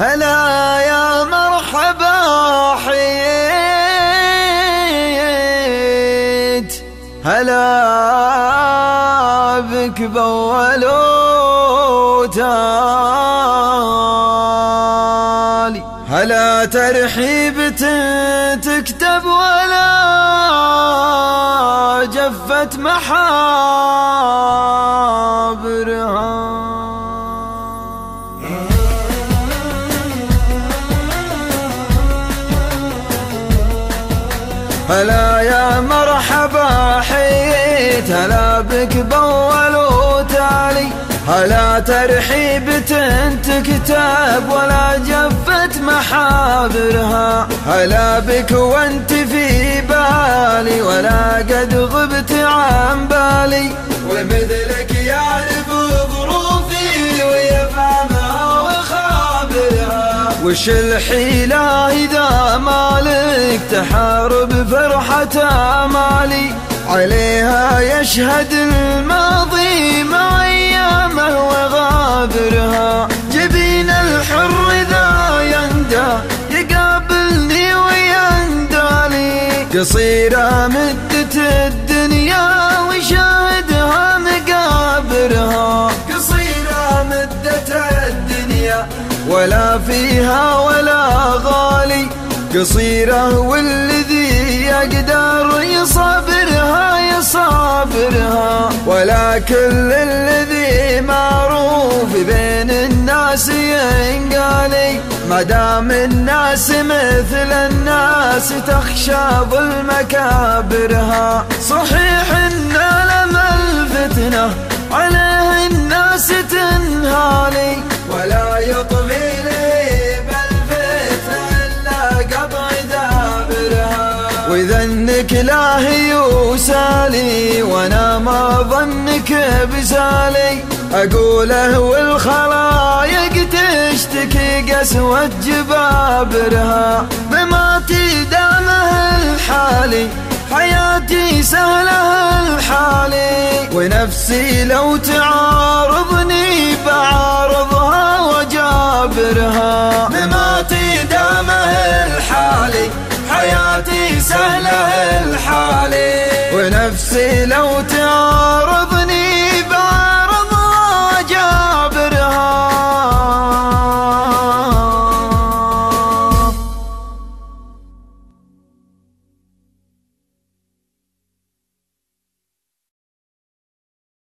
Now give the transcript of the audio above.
هلا يا مرحبا حييت، هلا بك بأول وتالي، هلا ترحيب تكتب ولا جفت محابرها. هلا يا مرحبا حييت، هلا بك بأول وتالي، هلا ترحيب تكتب ولا جفت محابرها، هلا بك وانت في بالي ولا قد غبت عن بالي، ومثلك يعرف ظروفي ويفهمها وخابرها، وش الحيلة إذا مالك تحارب فرحة آمالي، عليها يشهد الماضي مع أيامه وغابرها، جبين الحر إذا يندى يقابلني ويندالي، قصيرة مدة الدنيا وشاهدها مقابرها، قصيرة مدة الدنيا ولا فيها ولا غالي، قصيرة والذي يقدر يصابرها يصابرها، ولا كل الذي معروف بين الناس ينقالي، ما دام الناس مثل الناس تخشى ظلم كابرها، صحيح ان لما الفتنة عليه الناس تنهالي، ولا يطفي وإذا انك لاهي وسالي وانا ما ظنك بسالي، اقوله والخلايق تشتكي قسوة جبابرها، مماتي دامه الحالي حياتي سهله الحالي، ونفسي لو